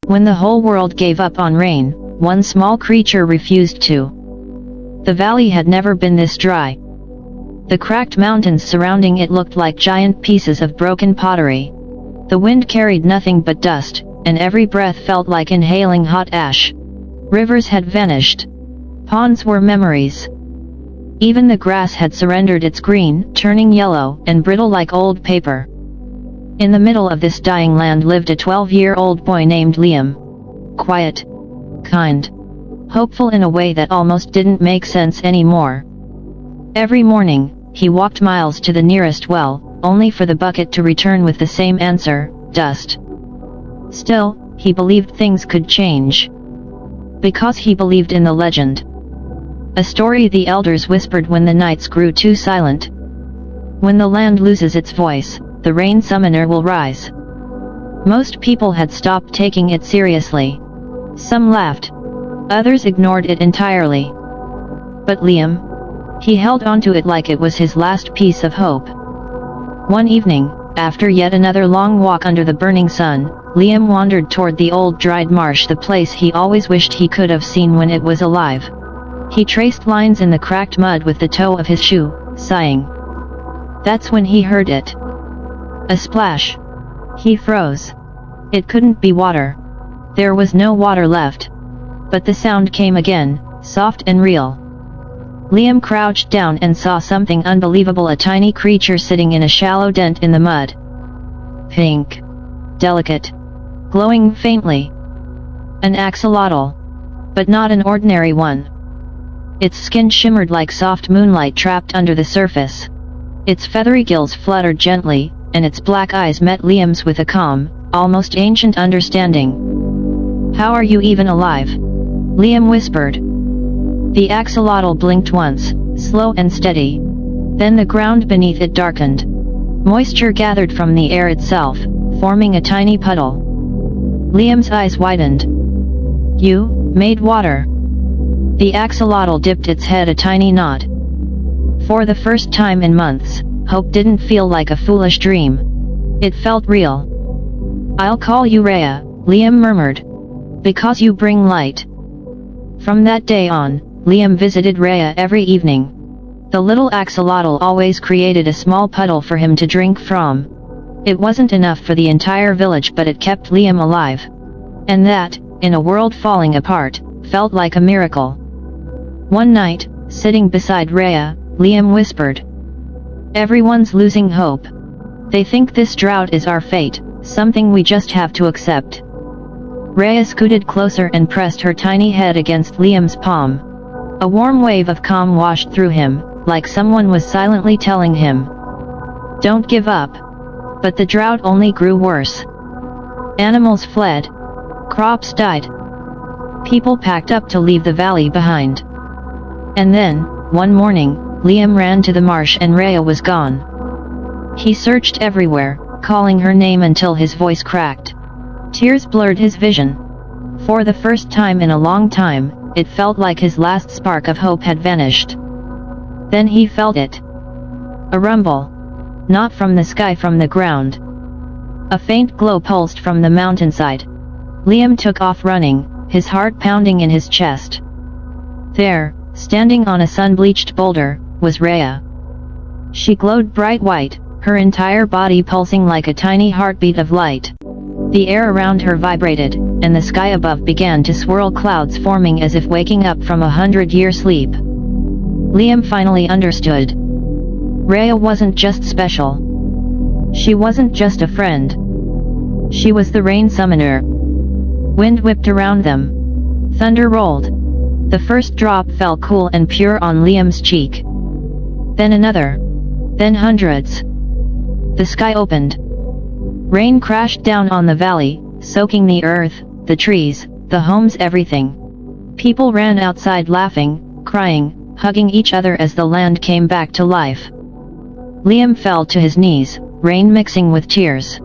When the whole world gave up on rain, one small creature refused to. The valley had never been this dry. The cracked mountains surrounding it looked like giant pieces of broken pottery. The wind carried nothing but dust, and every breath felt like inhaling hot ash. Rivers had vanished. Ponds were memories. Even the grass had surrendered its green, turning yellow and brittle like old paper. In the middle of this dying land lived a 12-year-old boy named Liam. Quiet, kind, hopeful in a way that almost didn't make sense anymore. Every morning, he walked miles to the nearest well, only for the bucket to return with the same answer, dust. Still, he believed things could change. Because he believed in the legend. A story the elders whispered when the nights grew too silent. When the land loses its voice, the rain summoner will rise. Most people had stopped taking it seriously. Some laughed. Others ignored it entirely. But Liam? He held onto it like it was his last piece of hope. One evening, after yet another long walk under the burning sun, Liam wandered toward the old dried marsh, the place he always wished he could have seen when it was alive. He traced lines in the cracked mud with the toe of his shoe, sighing. That's when he heard it. A splash. He froze. It couldn't be water. There was no water left. But the sound came again, soft and real. Liam crouched down and saw something unbelievable, a tiny creature sitting in a shallow dent in the mud. Pink. Delicate. Glowing faintly. An axolotl. But not an ordinary one. Its skin shimmered like soft moonlight trapped under the surface. Its feathery gills fluttered gently, and its black eyes met Liam's with a calm, almost ancient understanding. "How are you even alive?" Liam whispered. The axolotl blinked once, slow and steady. Then the ground beneath it darkened. Moisture gathered from the air itself, forming a tiny puddle. Liam's eyes widened. "You made water." The axolotl dipped its head a tiny nod. For the first time in months, hope didn't feel like a foolish dream. It felt real. "I'll call you Raya," Liam murmured. "Because you bring light." From that day on, Liam visited Raya every evening. The little axolotl always created a small puddle for him to drink from. It wasn't enough for the entire village, but it kept Liam alive. And that, in a world falling apart, felt like a miracle. One night, sitting beside Raya, Liam whispered. "Everyone's losing hope. They think this drought is our fate, something we just have to accept." Raya scooted closer and pressed her tiny head against Liam's palm. A warm wave of calm washed through him, like someone was silently telling him, "Don't give up." But the drought only grew worse. Animals fled. Crops died. People packed up to leave the valley behind. And then, one morning, Liam ran to the marsh and Raya was gone. He searched everywhere, calling her name until his voice cracked. Tears blurred his vision. For the first time in a long time, it felt like his last spark of hope had vanished. Then he felt it. A rumble. Not from the sky, from the ground. A faint glow pulsed from the mountainside. Liam took off running, his heart pounding in his chest. There, standing on a sun-bleached boulder, was Raya. She glowed bright white, her entire body pulsing like a tiny heartbeat of light. The air around her vibrated, and the sky above began to swirl, clouds forming as if waking up from a 100-year sleep. Liam finally understood. Raya wasn't just special. She wasn't just a friend. She was the rain summoner. Wind whipped around them. Thunder rolled. The first drop fell cool and pure on Liam's cheek. Then another. Then hundreds. The sky opened. Rain crashed down on the valley, soaking the earth, the trees, the homes, everything. People ran outside laughing, crying, hugging each other as the land came back to life. Liam fell to his knees, rain mixing with tears.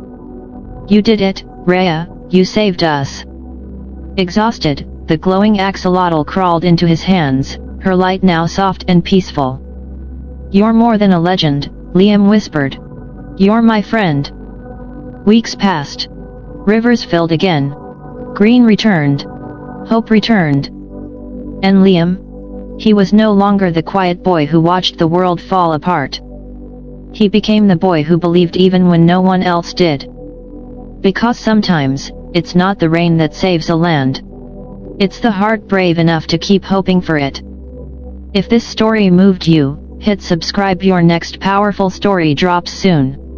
"You did it, Raya, you saved us." Exhausted, the glowing axolotl crawled into his hands, her light now soft and peaceful. "You're more than a legend," Liam whispered. "You're my friend." Weeks passed. Rivers filled again. Green returned. Hope returned. And Liam? He was no longer the quiet boy who watched the world fall apart. He became the boy who believed even when no one else did. Because sometimes, it's not the rain that saves a land. It's the heart brave enough to keep hoping for it. If this story moved you, hit subscribe. Your next powerful story drops soon.